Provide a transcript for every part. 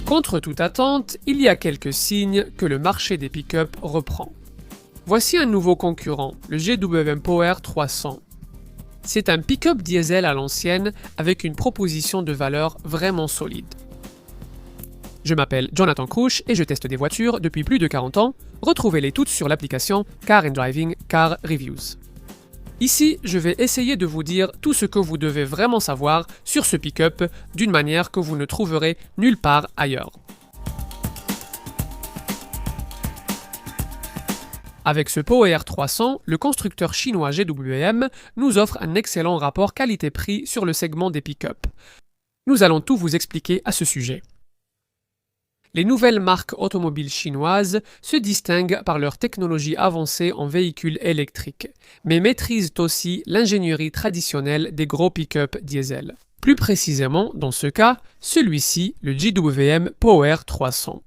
Contre toute attente, il y a quelques signes que le marché des pick-up reprend. Voici un nouveau concurrent, le GWM Power 300. C'est un pick-up diesel à l'ancienne avec une proposition de valeur vraiment solide. Je m'appelle Jonathan Crouch et je teste des voitures depuis plus de 40 ans. Retrouvez-les toutes sur l'application Car and Driving Car Reviews. Ici, je vais essayer de vous dire tout ce que vous devez vraiment savoir sur ce pick-up d'une manière que vous ne trouverez nulle part ailleurs. Avec ce Power 300, le constructeur chinois GWM nous offre un excellent rapport qualité-prix sur le segment des pick-up. Nous allons tout vous expliquer à ce sujet. Les nouvelles marques automobiles chinoises se distinguent par leur technologie avancée en véhicules électriques, mais maîtrisent aussi l'ingénierie traditionnelle des gros pick-up diesel. Plus précisément, dans ce cas, celui-ci, le GWM Power 300.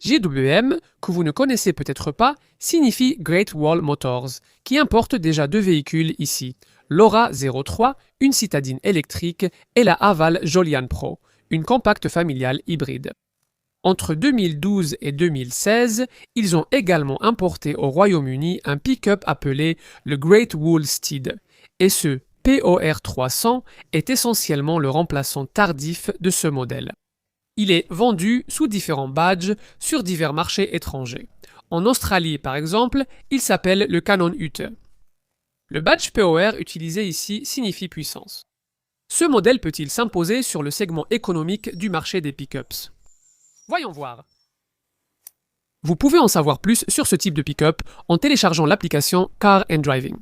GWM, que vous ne connaissez peut-être pas, signifie Great Wall Motors, qui importe déjà deux véhicules ici, l'Aura 03, une citadine électrique, et la Haval Jolian Pro, une compacte familiale hybride. Entre 2012 et 2016, ils ont également importé au Royaume-Uni un pick-up appelé le Great Wall Steed, et ce POR 300 est essentiellement le remplaçant tardif de ce modèle. Il est vendu sous différents badges sur divers marchés étrangers. En Australie, par exemple, il s'appelle le Canon Ute. Le badge POR utilisé ici signifie puissance. Ce modèle peut-il s'imposer sur le segment économique du marché des pick-ups? Voyons voir. Vous pouvez en savoir plus sur ce type de pick-up en téléchargeant l'application Car and Driving.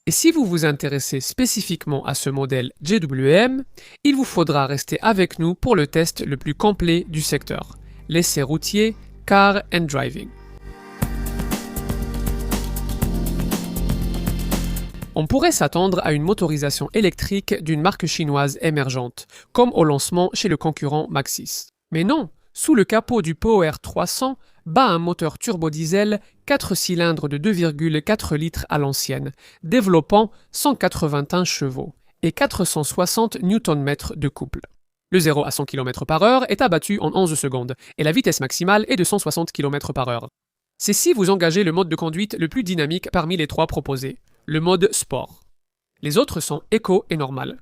Et si vous vous intéressez spécifiquement à ce modèle GWM, il vous faudra rester avec nous pour le test le plus complet du secteur, l'essai routier Car and Driving. On pourrait s'attendre à une motorisation électrique d'une marque chinoise émergente, comme au lancement chez le concurrent Maxis. Mais non, sous le capot du Power 300 bat un moteur turbo-diesel 4 cylindres de 2,4 litres à l'ancienne, développant 181 chevaux et 460 Nm de couple. Le 0 à 100 km/h est abattu en 11 secondes et la vitesse maximale est de 160 km/h. C'est si vous engagez le mode de conduite le plus dynamique parmi les trois proposés, le mode sport. Les autres sont éco et normal.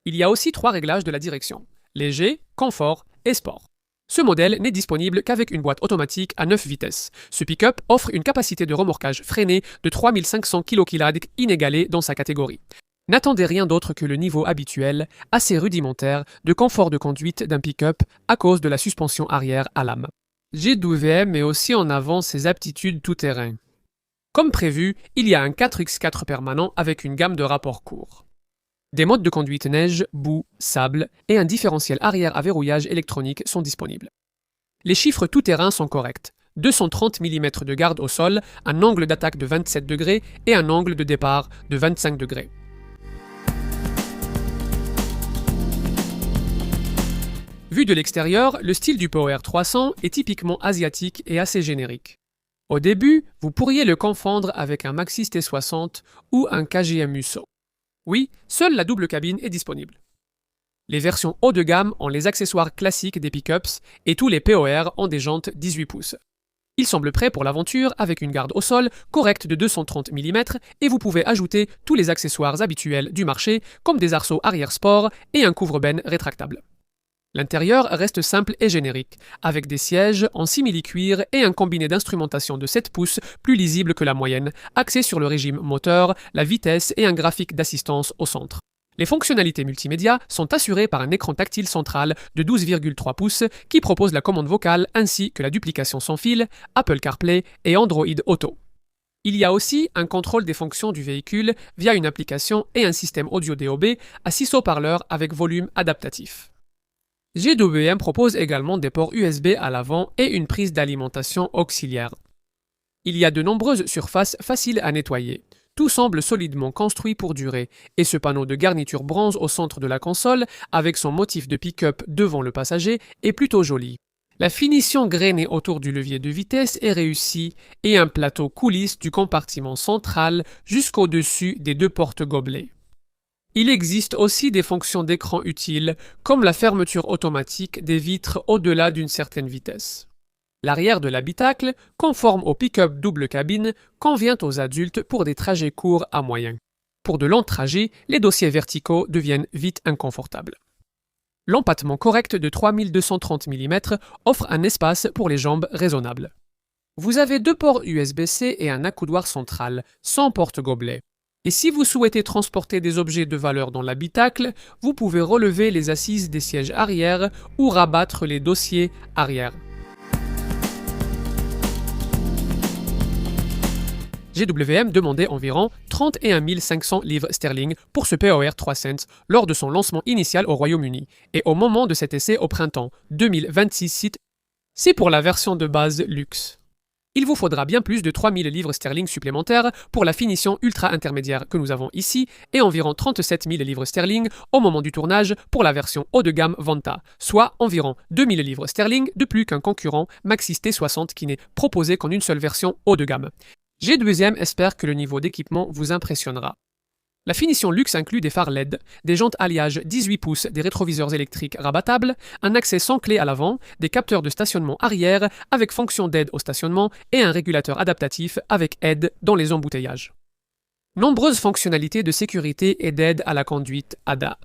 Il y a aussi 3 réglages de la direction, léger, confort et sport. Ce modèle n'est disponible qu'avec une boîte automatique à 9 vitesses. Ce pick-up offre une capacité de remorquage freinée de 3500 kg inégalée dans sa catégorie. N'attendez rien d'autre que le niveau habituel, assez rudimentaire, de confort de conduite d'un pick-up à cause de la suspension arrière à lame. GWM met aussi en avant ses aptitudes tout-terrain. Comme prévu, il y a un 4x4 permanent avec une gamme de rapports courts. Des modes de conduite neige, boue, sable et un différentiel arrière à verrouillage électronique sont disponibles. Les chiffres tout-terrain sont corrects. 230 mm de garde au sol, un angle d'attaque de 27 degrés et un angle de départ de 25 degrés. Vu de l'extérieur, le style du Power 300 est typiquement asiatique et assez générique. Au début, vous pourriez le confondre avec un Maxis T60 ou un KGM Musso. Oui, seule la double cabine est disponible. Les versions haut de gamme ont les accessoires classiques des pick-ups et tous les POR ont des jantes 18 pouces. Ils semblent prêts pour l'aventure avec une garde au sol correcte de 230 mm et vous pouvez ajouter tous les accessoires habituels du marché comme des arceaux arrière sport et un couvre-benne rétractable. L'intérieur reste simple et générique, avec des sièges en simili-cuir et un combiné d'instrumentation de 7 pouces plus lisible que la moyenne, axé sur le régime moteur, la vitesse et un graphique d'assistance au centre. Les fonctionnalités multimédia sont assurées par un écran tactile central de 12,3 pouces qui propose la commande vocale ainsi que la duplication sans fil, Apple CarPlay et Android Auto. Il y a aussi un contrôle des fonctions du véhicule via une application et un système audio DOB à 6 haut-parleurs avec volume adaptatif. GWM propose également des ports USB à l'avant et une prise d'alimentation auxiliaire. Il y a de nombreuses surfaces faciles à nettoyer. Tout semble solidement construit pour durer, et ce panneau de garniture bronze au centre de la console, avec son motif de pick-up devant le passager, est plutôt joli. La finition grainée autour du levier de vitesse est réussie, et un plateau coulisse du compartiment central jusqu'au-dessus des 2 portes gobelets. Il existe aussi des fonctions d'écran utiles, comme la fermeture automatique des vitres au-delà d'une certaine vitesse. L'arrière de l'habitacle, conforme au pick-up double cabine, convient aux adultes pour des trajets courts à moyens. Pour de longs trajets, les dossiers verticaux deviennent vite inconfortables. L'empattement correct de 3230 mm offre un espace pour les jambes raisonnable. Vous avez deux ports USB-C et un accoudoir central, sans porte-gobelet. Et si vous souhaitez transporter des objets de valeur dans l'habitacle, vous pouvez relever les assises des sièges arrière ou rabattre les dossiers arrière. GWM demandait environ 31 500 livres sterling pour ce POR 3 cents lors de son lancement initial au Royaume-Uni et au moment de cet essai au printemps 2026. C'est pour la version de base luxe. Il vous faudra bien plus de 3000 livres sterling supplémentaires pour la finition ultra-intermédiaire que nous avons ici et environ 37 000 livres sterling au moment du tournage pour la version haut de gamme Vanta, soit environ 2000 livres sterling de plus qu'un concurrent Maxis T60 qui n'est proposé qu'en une seule version haut de gamme. G2M espère que le niveau d'équipement vous impressionnera. La finition luxe inclut des phares LED, des jantes alliage 18 pouces, des rétroviseurs électriques rabattables, un accès sans clé à l'avant, des capteurs de stationnement arrière avec fonction d'aide au stationnement et un régulateur adaptatif avec aide dans les embouteillages. Nombreuses fonctionnalités de sécurité et d'aide à la conduite ADA.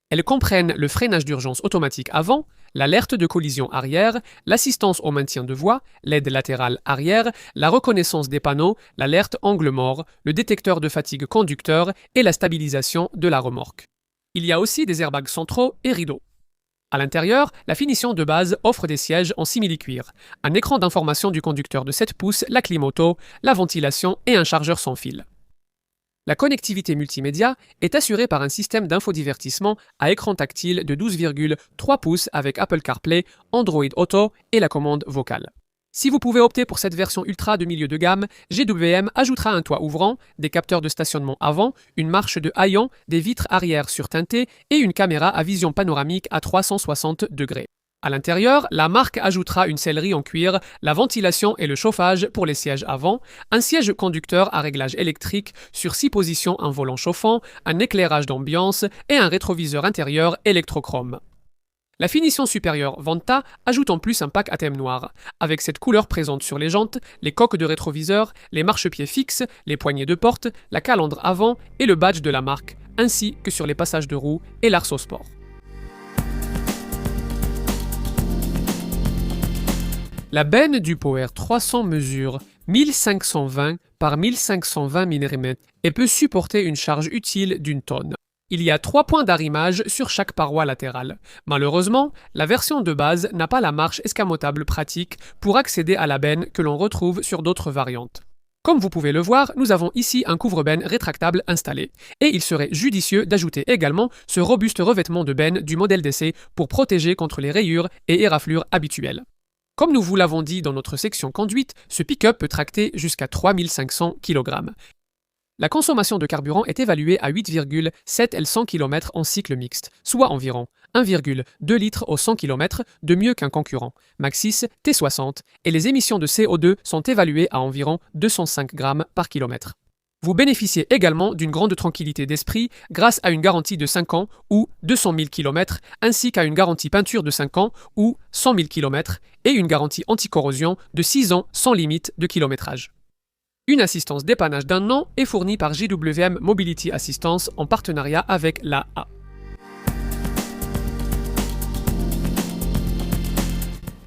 Elles comprennent le freinage d'urgence automatique avant, l'alerte de collision arrière, l'assistance au maintien de voie, l'aide latérale arrière, la reconnaissance des panneaux, l'alerte angle mort, le détecteur de fatigue conducteur et la stabilisation de la remorque. Il y a aussi des airbags centraux et rideaux. À l'intérieur, la finition de base offre des sièges en simili-cuir, un écran d'information du conducteur de 7 pouces, la clim auto, la ventilation et un chargeur sans fil. La connectivité multimédia est assurée par un système d'infodivertissement à écran tactile de 12,3 pouces avec Apple CarPlay, Android Auto et la commande vocale. Si vous pouvez opter pour cette version ultra de milieu de gamme, GWM ajoutera un toit ouvrant, des capteurs de stationnement avant, une marche de haillons, des vitres arrière surteintées et une caméra à vision panoramique à 360 degrés. À l'intérieur, la marque ajoutera une sellerie en cuir, la ventilation et le chauffage pour les sièges avant, un siège conducteur à réglage électrique sur 6 positions, un volant chauffant, un éclairage d'ambiance et un rétroviseur intérieur électrochrome. La finition supérieure Vanta ajoute en plus un pack à thème noir, avec cette couleur présente sur les jantes, les coques de rétroviseur, les marchepieds fixes, les poignées de porte, la calandre avant et le badge de la marque, ainsi que sur les passages de roues et l'arceau sport. La benne du POR 300 mesure 1520 par 1520 mm et peut supporter une charge utile d'une tonne. Il y a 3 points d'arrimage sur chaque paroi latérale. Malheureusement, la version de base n'a pas la marche escamotable pratique pour accéder à la benne que l'on retrouve sur d'autres variantes. Comme vous pouvez le voir, nous avons ici un couvre-benne rétractable installé, et il serait judicieux d'ajouter également ce robuste revêtement de benne du modèle d'essai pour protéger contre les rayures et éraflures habituelles. Comme nous vous l'avons dit dans notre section conduite, ce pick-up peut tracter jusqu'à 3500 kg. La consommation de carburant est évaluée à 8,7 L100 km en cycle mixte, soit environ 1,2 litres au 100 km, de mieux qu'un concurrent, Maxis T60, et les émissions de CO2 sont évaluées à environ 205 grammes par kilomètre. Vous bénéficiez également d'une grande tranquillité d'esprit grâce à une garantie de 5 ans ou 200 000 km, ainsi qu'à une garantie peinture de 5 ans ou 100 000 km et une garantie anti-corrosion de 6 ans sans limite de kilométrage. Une assistance dépannage d'un an est fournie par GWM Mobility Assistance en partenariat avec l'AA.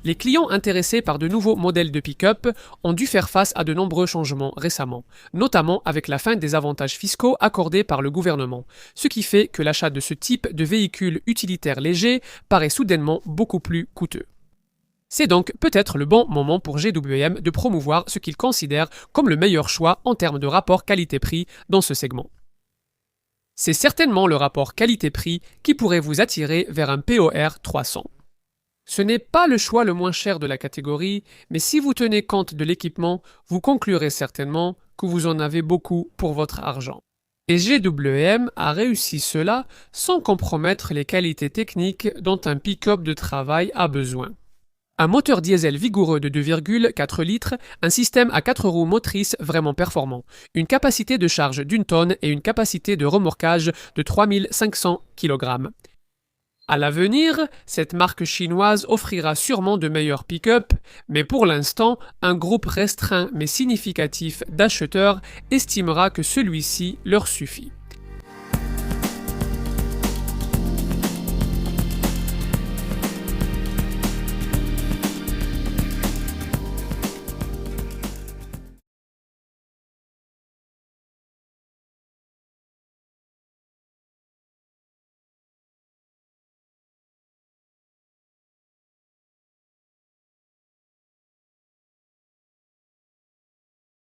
Les clients intéressés par de nouveaux modèles de pick-up ont dû faire face à de nombreux changements récemment, notamment avec la fin des avantages fiscaux accordés par le gouvernement, ce qui fait que l'achat de ce type de véhicule utilitaire léger paraît soudainement beaucoup plus coûteux. C'est donc peut-être le bon moment pour GWM de promouvoir ce qu'il considère comme le meilleur choix en termes de rapport qualité-prix dans ce segment. C'est certainement le rapport qualité-prix qui pourrait vous attirer vers un POR 300. Ce n'est pas le choix le moins cher de la catégorie, mais si vous tenez compte de l'équipement, vous conclurez certainement que vous en avez beaucoup pour votre argent. Et GWM a réussi cela sans compromettre les qualités techniques dont un pick-up de travail a besoin. Un moteur diesel vigoureux de 2,4 litres, un système à 4 roues motrices vraiment performant, une capacité de charge d'1 tonne et une capacité de remorquage de 3500 kg. À l'avenir, cette marque chinoise offrira sûrement de meilleurs pick-up, mais pour l'instant, un groupe restreint mais significatif d'acheteurs estimera que celui-ci leur suffit.